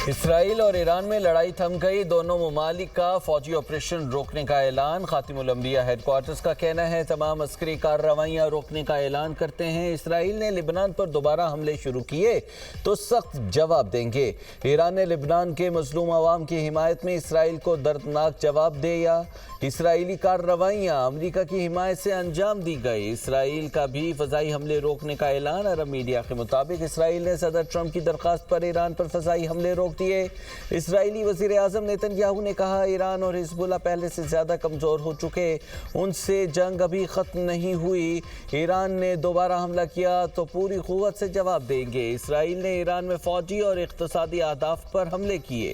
اسرائیل اور ایران میں لڑائی تھم گئی، دونوں ممالک کا فوجی آپریشن روکنے کا اعلان۔ خاتم الانبیاء ہیڈ کوارٹرز کا کہنا ہے تمام عسکری کارروائیاں روکنے کا اعلان کرتے ہیں۔ اسرائیل نے لبنان پر دوبارہ حملے شروع کیے تو سخت جواب دیں گے۔ ایران نے لبنان کے مظلوم عوام کی حمایت میں اسرائیل کو دردناک جواب دیا۔ اسرائیلی کارروائیاں امریکہ کی حمایت سے انجام دی گئی۔ اسرائیل کا بھی فضائی حملے روکنے کا اعلان۔ عرب میڈیا کے مطابق اسرائیل نے صدر ٹرمپ کی درخواست پر ایران پر فضائی حملے روک دیے۔ اسرائیلی وزیر اعظم نیتن یاہو نے کہا ایران اور حزب اللہ پہلے سے زیادہ کمزور ہو چکے، ان سے جنگ ابھی ختم نہیں ہوئی۔ ایران نے دوبارہ حملہ کیا تو پوری قوت سے جواب دیں گے۔ اسرائیل نے ایران میں فوجی اور اقتصادی اہداف پر حملے کیے۔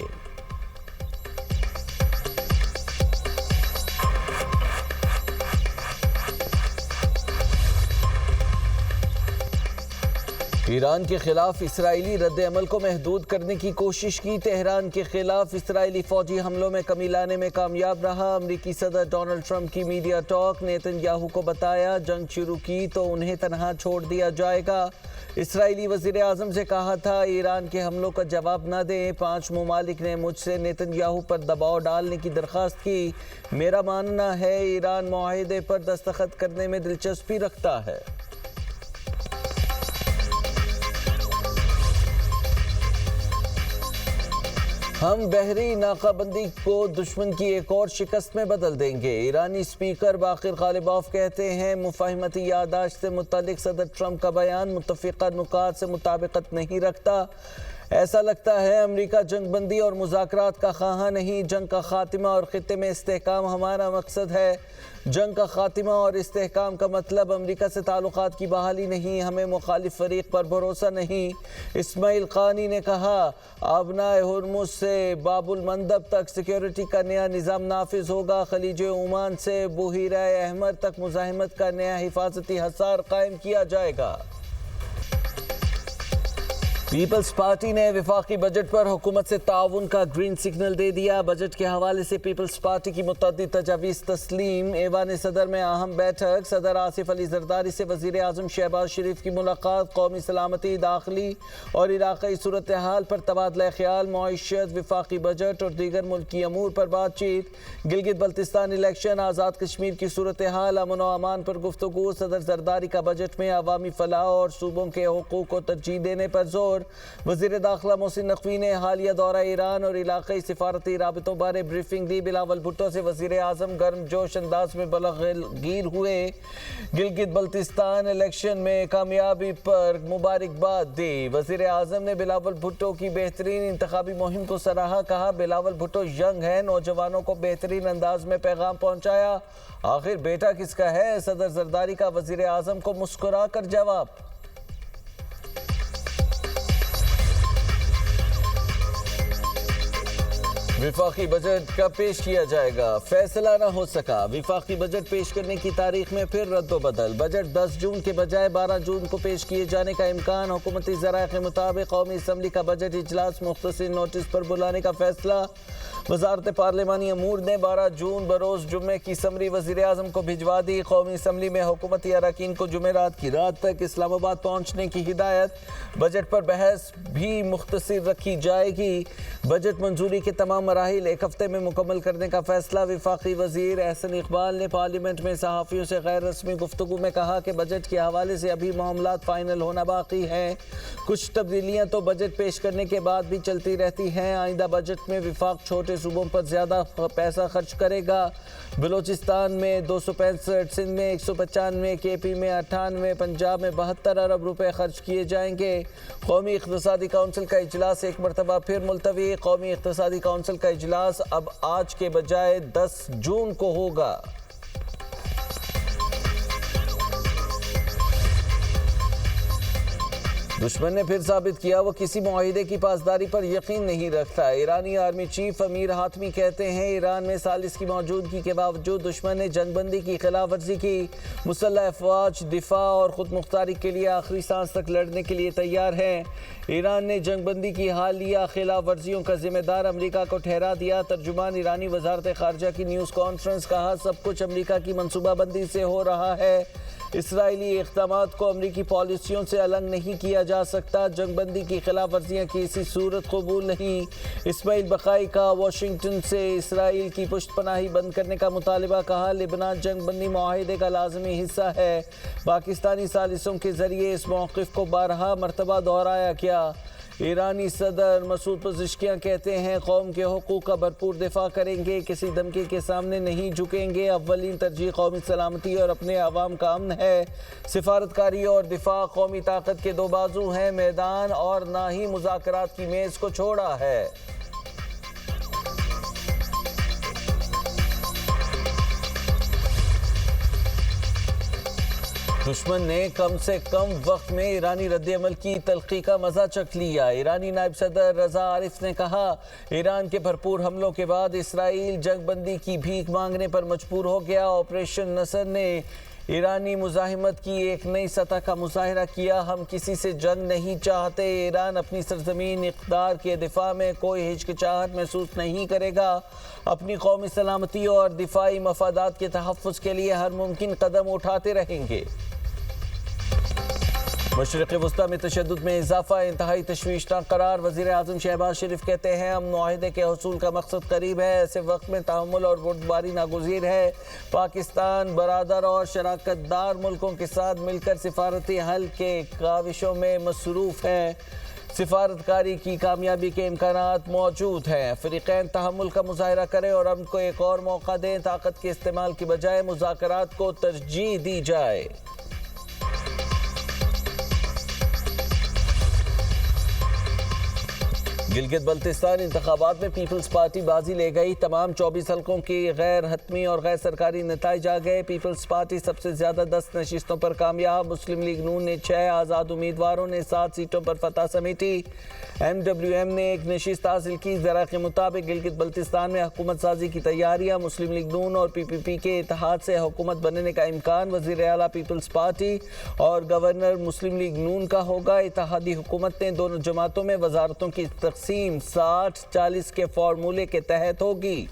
ایران کے خلاف اسرائیلی رد عمل کو محدود کرنے کی کوشش کی۔ تہران کے خلاف اسرائیلی فوجی حملوں میں کمی لانے میں کامیاب رہا۔ امریکی صدر ڈونلڈ ٹرمپ کی میڈیا ٹاک۔ نیتن یاہو کو بتایا جنگ شروع کی تو انہیں تنہا چھوڑ دیا جائے گا۔ اسرائیلی وزیر اعظم سے کہا تھا ایران کے حملوں کا جواب نہ دیں۔ 5 ممالک نے مجھ سے نیتن یاہو پر دباؤ ڈالنے کی درخواست کی۔ میرا ماننا ہے ایران معاہدے پر دستخط کرنے میں دلچسپی رکھتا ہے۔ ہم بحری ناکہ بندی کو دشمن کی ایک اور شکست میں بدل دیں گے، ایرانی اسپیکر باقر غالباف کہتے ہیں۔ مفاہمتی یادداشت سے متعلق صدر ٹرمپ کا بیان متفقہ نکات سے مطابقت نہیں رکھتا۔ ایسا لگتا ہے امریکہ جنگ بندی اور مذاکرات کا خواہاں نہیں، جنگ کا خاتمہ اور خطے میں استحکام ہمارا مقصد ہے۔ جنگ کا خاتمہ اور استحکام کا مطلب امریکہ سے تعلقات کی بحالی نہیں، ہمیں مخالف فریق پر بھروسہ نہیں۔ اسماعیل قانی نے کہا آبنائے ہرمز سے باب المندب تک سیکیورٹی کا نیا نظام نافذ ہوگا، خلیج عمان سے بحیرہ احمر تک مزاحمت کا نیا حفاظتی حصار قائم کیا جائے گا۔ پیپلز پارٹی نے وفاقی بجٹ پر حکومت سے تعاون کا گرین سگنل دے دیا۔ بجٹ کے حوالے سے پیپلز پارٹی کی متعدد تجاویز تسلیم۔ ایوان صدر میں اہم بیٹھک، صدر آصف علی زرداری سے وزیر اعظم شہباز شریف کی ملاقات، قومی سلامتی، داخلی اور علاقائی صورتحال پر تبادلہ خیال، معیشت، وفاقی بجٹ اور دیگر ملکی امور پر بات چیت، گلگت بلتستان الیکشن، آزاد کشمیر کی صورتحال، امن و امان پر گفتگو۔ صدر زرداری کا بجٹ میں عوامی فلاح اور صوبوں کے حقوق کو ترجیح دینے پر زور۔ وزیر داخلہ محسن نقوی نے حالیہ دورہ ایران اور علاقائی سفارتی رابطوں بارے بریفنگ دی۔ بلاول بھٹو سے وزیر اعظم گرم جوش انداز میں بلغیر ہوئے۔ گلگت بلتستان الیکشن میں کامیابی پر مبارکباد دی۔ وزیر اعظم نے بلاول بھٹو کی بہترین انتخابی مہم کو سراہا، کہا بلاول بھٹو ینگ ہیں، نوجوانوں کو بہترین انداز میں پیغام پہنچایا۔ آخر بیٹا کس کا ہے؟ صدر زرداری کا وزیر اعظم کو مسکرا کر جواب۔ وفاقی بجٹ کب پیش کیا جائے گا؟ فیصلہ نہ ہو سکا، وفاقی بجٹ پیش کرنے کی تاریخ میں پھر رد و بدل۔ بجٹ 10 جون کے بجائے 12 جون کو پیش کیے جانے کا امکان۔ حکومتی ذرائع کے مطابق قومی اسمبلی کا بجٹ اجلاس مختصر نوٹس پر بلانے کا فیصلہ۔ وزارت پارلیمانی امور نے 12 جون بروز جمعے کی سمری وزیر اعظم کو بھجوا دی۔ قومی اسمبلی میں حکومتی اراکین کو جمعرات کی رات تک اسلام آباد پہنچنے کی ہدایت۔ بجٹ پر بحث بھی مختصر رکھی جائے گی۔ بجٹ منظوری کے تمام مراحل ایک ہفتے میں مکمل کرنے کا فیصلہ۔ وفاقی وزیر احسن اقبال نے پارلیمنٹ میں صحافیوں سے غیر رسمی گفتگو میں کہا کہ بجٹ کے حوالے سے ابھی معاملات فائنل ہونا باقی ہیں۔ کچھ تبدیلیاں تو بجٹ پیش کرنے کے بعد بھی چلتی رہتی ہیں۔ آئندہ بجٹ میں وفاق چھوٹے صوبوں پر زیادہ پیسہ خرچ کرے گا۔ بلوچستان میں 265، سندھ میں 195، کے پی میں 98، پنجاب میں 72 ارب روپے خرچ کیے جائیں گے۔ قومی اقتصادی کونسل کا اجلاس ایک مرتبہ پھر ملتوی۔ قومی اقتصادی کونسل کا اجلاس اب آج کے بجائے 10 جون کو ہوگا۔ دشمن نے پھر ثابت کیا وہ کسی معاہدے کی پاسداری پر یقین نہیں رکھتا۔ ایرانی آرمی چیف امیر حاتمی کہتے ہیں ایران میں ثالث کی موجودگی کے باوجود دشمن نے جنگ بندی کی خلاف ورزی کی۔ مسلح افواج دفاع اور خود مختاری کے لیے آخری سانس تک لڑنے کے لیے تیار ہیں۔ ایران نے جنگ بندی کی حالیہ خلاف ورزیوں کا ذمہ دار امریکہ کو ٹھہرا دیا۔ ترجمان ایرانی وزارت خارجہ کی نیوز کانفرنس، کہا سب کچھ امریکہ کی منصوبہ بندی سے ہو رہا ہے۔ اسرائیلی اقدامات کو امریکی پالیسیوں سے الگ نہیں کیا جا سکتا، جنگ بندی کی خلاف ورزیاں کسی صورت قبول نہیں۔ اسماعیل بقائی کا واشنگٹن سے اسرائیل کی پشت پناہی بند کرنے کا مطالبہ، کہا لبنان جنگ بندی معاہدے کا لازمی حصہ ہے۔ پاکستانی ثالثوں کے ذریعے اس موقف کو بارہا مرتبہ دہرایا گیا۔ ایرانی صدر مسعود پزشکیان کہتے ہیں قوم کے حقوق کا بھرپور دفاع کریں گے، کسی دھمکی کے سامنے نہیں جھکیں گے، اولین ترجیح قومی سلامتی اور اپنے عوام کا امن ہے۔ سفارتکاری اور دفاع قومی طاقت کے دو بازو ہیں، میدان اور نہ ہی مذاکرات کی میز کو چھوڑا ہے۔ دشمن نے کم سے کم وقت میں ایرانی رد عمل کی تلخی کا مزہ چکھ لیا۔ ایرانی نائب صدر رضا عارف نے کہا ایران کے بھرپور حملوں کے بعد اسرائیل جنگ بندی کی بھیک مانگنے پر مجبور ہو گیا۔ آپریشن نصر نے ایرانی مزاحمت کی ایک نئی سطح کا مظاہرہ کیا۔ ہم کسی سے جنگ نہیں چاہتے، ایران اپنی سرزمین اقتدار کے دفاع میں کوئی ہچکچاہٹ محسوس نہیں کرے گا، اپنی قومی سلامتی اور دفاعی مفادات کے تحفظ کے لیے ہر ممکن قدم اٹھاتے رہیں گے۔ مشرق وسطیٰ میں تشدد میں اضافہ انتہائی تشویشناک قرار، وزیر اعظم شہباز شریف کہتے ہیں امن معاہدے کے حصول کا مقصد قریب ہے، ایسے وقت میں تحمل اور بردباری ناگزیر ہے۔ پاکستان برادر اور شراکت دار ملکوں کے ساتھ مل کر سفارتی حل کے کاوشوں میں مصروف ہے، سفارتکاری کی کامیابی کے امکانات موجود ہیں۔ فریقین تحمل کا مظاہرہ کریں اور امن کو ایک اور موقع دیں، طاقت کے استعمال کی بجائے مذاکرات کو ترجیح دی جائے۔ گلگت بلتستان انتخابات میں پیپلز پارٹی بازی لے گئی، تمام 24 حلقوں کی غیر حتمی اور غیر سرکاری نتائج آ گئے۔ پیپلز پارٹی سب سے زیادہ 10 نشستوں پر کامیاب، مسلم لیگ نون نے 6، آزاد امیدواروں نے 7 سیٹوں پر فتح سمیٹی، ایم ڈبلیو ایم نے 1 نشست حاصل کی۔ ذرائع کے مطابق گلگت بلتستان میں حکومت سازی کی تیاریاں، مسلم لیگ نون اور پی پی پی کے اتحاد سے حکومت بننے کا امکان، وزیر اعلیٰ پیپلز پارٹی اور گورنر مسلم لیگ نون کا ہوگا۔ اتحادی حکومت نے دونوں جماعتوں میں وزارتوں کی تقسیم 60-40 کے فارمولے کے تحت ہوگی۔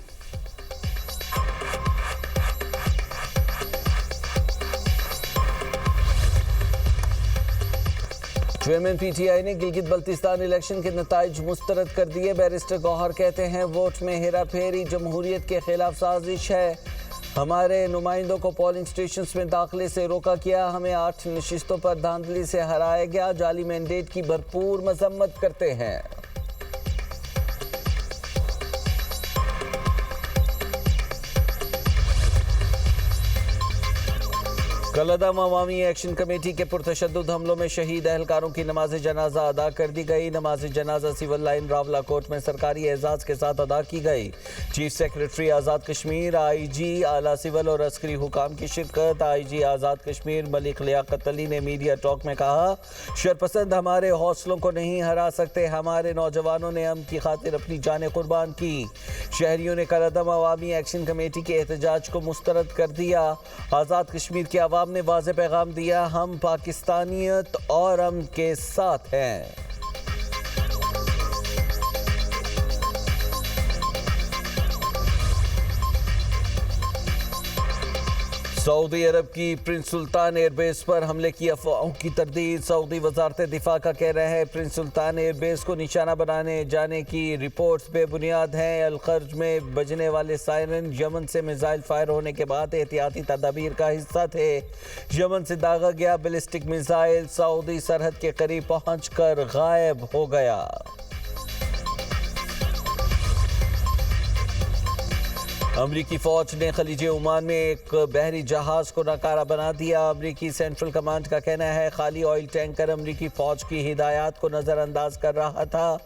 چیئرمین پی ٹی آئی نے گلگت بلتستان الیکشن کے نتائج مسترد کر دیے۔ بیرسٹر گوہر کہتے ہیں ووٹ میں ہیرا پھیری جمہوریت کے خلاف سازش ہے، ہمارے نمائندوں کو پولنگ سٹیشنز میں داخلے سے روکا گیا، ہمیں 8 نشستوں پر دھاندلی سے ہرایا گیا، جعلی مینڈیٹ کی بھرپور مذمت کرتے ہیں۔ کلعدم عوامی ایکشن کمیٹی کے پرتشدد حملوں میں شہید اہلکاروں کی نماز جنازہ ادا کر دی گئی۔ نماز جنازہ سول لائن راولہ کوٹ میں سرکاری اعزاز کے ساتھ ادا کی گئی۔ چیف سیکریٹری آزاد کشمیر، آئی جی، اعلیٰ سول اور عسکری حکام کی شرکت۔ آئی جی آزاد کشمیر ملک لیاقت علی نے میڈیا ٹاک میں کہا شرپسند ہمارے حوصلوں کو نہیں ہرا سکتے، ہمارے نوجوانوں نے امن کی خاطر اپنی جانیں قربان کی۔ شہریوں نے کلعدم عوامی ایکشن کمیٹی کے احتجاج کو مسترد کر دیا۔ آزاد کشمیر کے عوام نے واضح پیغام دیا، ہم پاکستانیت اور امن کے ساتھ ہیں۔ سعودی عرب کی پرنس سلطان ایئر بیس پر حملے کی افواہوں کی تردید، سعودی وزارت دفاع کا کہہ رہا ہے پرنس سلطان ایئر بیس کو نشانہ بنانے جانے کی رپورٹس بے بنیاد ہیں۔ الخرج میں بجنے والے سائرن یمن سے میزائل فائر ہونے کے بعد احتیاطی تدابیر کا حصہ تھے۔ یمن سے داغا گیا بیلسٹک میزائل سعودی سرحد کے قریب پہنچ کر غائب ہو گیا۔ امریکی فوج نے خلیج عمان میں ایک بحری جہاز کو ناکارہ بنا دیا۔ امریکی سینٹرل کمانڈ کا کہنا ہے خالی آئل ٹینکر امریکی فوج کی ہدایات کو نظر انداز کر رہا تھا۔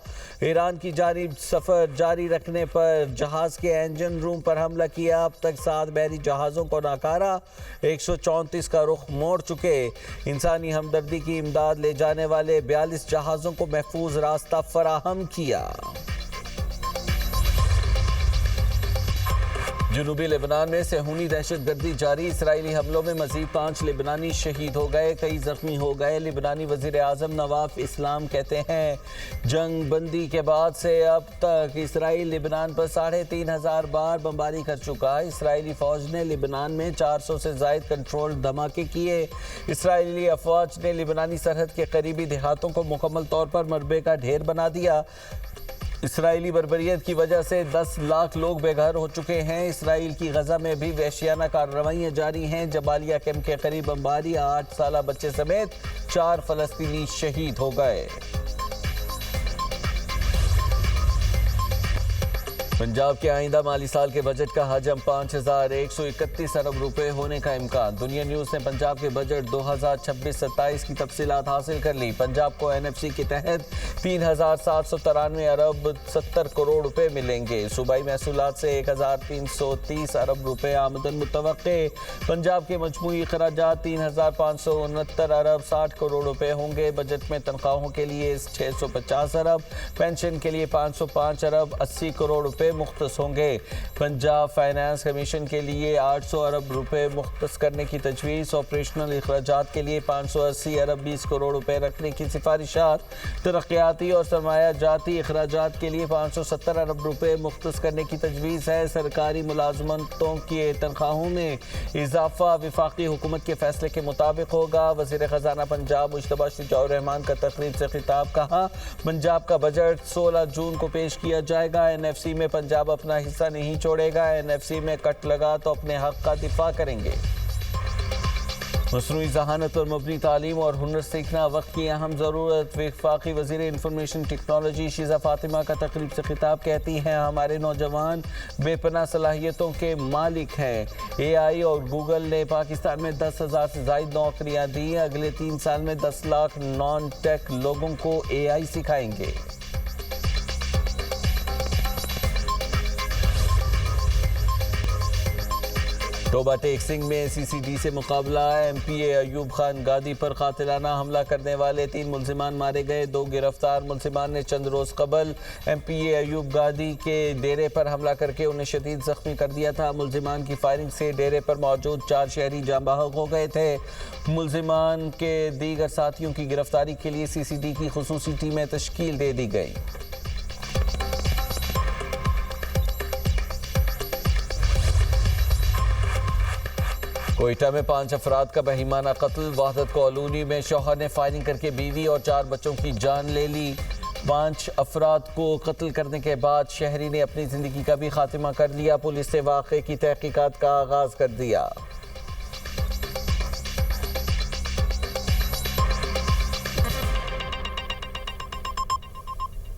ایران کی جانب سفر جاری رکھنے پر جہاز کے انجن روم پر حملہ کیا۔ اب تک 7 بحری جہازوں کو ناکارہ، 134 کا رخ موڑ چکے۔ انسانی ہمدردی کی امداد لے جانے والے 42 جہازوں کو محفوظ راستہ فراہم کیا۔ جنوبی لبنان میں صہیونی دہشت گردی جاری، اسرائیلی حملوں میں مزید 5 لبنانی شہید ہو گئے، کئی زخمی ہو گئے۔ لبنانی وزیر اعظم نواف اسلام کہتے ہیں جنگ بندی کے بعد سے اب تک اسرائیل لبنان پر 3500 بار بمباری کر چکا۔ اسرائیلی فوج نے لبنان میں 400 سے زائد کنٹرول دھماکے کیے۔ اسرائیلی افواج نے لبنانی سرحد کے قریبی دیہاتوں کو مکمل طور پر مربع کا ڈھیر بنا دیا۔ اسرائیلی بربریت کی وجہ سے 10 لاکھ لوگ بے گھر ہو چکے ہیں۔ اسرائیل کی غزہ میں بھی وحشیانہ کارروائیاں جاری ہیں۔ جبالیہ کیمپ کے قریب بمباری، 8 سالہ بچے سمیت 4 فلسطینی شہید ہو گئے۔ پنجاب کے آئندہ مالی سال کے بجٹ کا حجم 5131 ارب روپے ہونے کا امکان۔ دنیا نیوز نے پنجاب کے بجٹ 2026-27 کی تفصیلات حاصل کر لی۔ پنجاب کو NFC کے تحت 3793 ارب 70 کروڑ روپے ملیں گے۔ صوبائی محصولات سے 1330 ارب روپے آمدن متوقع۔ پنجاب کے مجموعی اخراجات 3569 ارب 60 کروڑ روپے ہوں گے۔ بجٹ میں تنخواہوں کے لیے 650 ارب، پینشن کے لیے 505 ارب 80 کروڑ روپے مختص ہوں گے۔ پنجاب فائنانس کمیشن کے لیے 800 ارب روپے مختص کرنے کی تجویز۔ آپریشنل اخراجات کے لیے 580 ارب 20 کروڑ روپے رکھنے کی سفارشات۔ ترقیاتی اور سرمایہ جاتی اخراجات کے لیے 570 ارب روپے مختص کرنے کی تجویز ہے۔ سرکاری ملازمتوں کی تنخواہوں میں اضافہ وفاقی حکومت کے فیصلے کے مطابق ہوگا۔ وزیر خزانہ پنجاب مجتبیٰ شجاع الرحمان کا تقریب سے خطاب، کہا پنجاب کا بجٹ 16 جون کو پیش کیا جائے گا۔ NFC میں پنجاب اپنا حصہ نہیں چھوڑے گا۔ NFC میں کٹ لگا تو اپنے حق کا دفاع کریں گے۔ مصنوعی ذہانت پر مبنی تعلیم اور ہنر سیکھنا وقت کی اہم ضرورت۔ وفاقی وزیر انفارمیشن ٹیکنالوجی شیزہ فاطمہ کا تقریب سے خطاب، کہتی ہیں ہمارے نوجوان بے پناہ صلاحیتوں کے مالک ہیں۔ AI اور گوگل نے پاکستان میں 10,000 سے زائد نوکریاں دی۔ اگلے 3 سال میں 10 لاکھ نان ٹیک لوگوں کو AI سکھائیں گے۔ ٹوبہ ٹیک سنگھ میں CCD سے مقابلہ۔ MPA ایوب خان گادی پر قاتلانہ حملہ کرنے والے 3 ملزمان مارے گئے، 2 گرفتار۔ ملزمان نے چند روز قبل MPA ایوب گادی کے ڈیرے پر حملہ کر کے انہیں شدید زخمی کر دیا تھا۔ ملزمان کی فائرنگ سے ڈیرے پر موجود 4 شہری جاں بحق ہو گئے تھے۔ ملزمان کے دیگر ساتھیوں کی گرفتاری کے لیے CCD کی خصوصی ٹیمیں تشکیل دے دی گئیں۔ کوئٹہ میں 5 افراد کا بہیمانہ قتل۔ وحدت کالونی میں شوہر نے فائرنگ کر کے بیوی اور 4 بچوں کی جان لے لی۔ 5 افراد کو قتل کرنے کے بعد شہری نے اپنی زندگی کا بھی خاتمہ کر لیا۔ پولیس نے واقعے کی تحقیقات کا آغاز کر دیا۔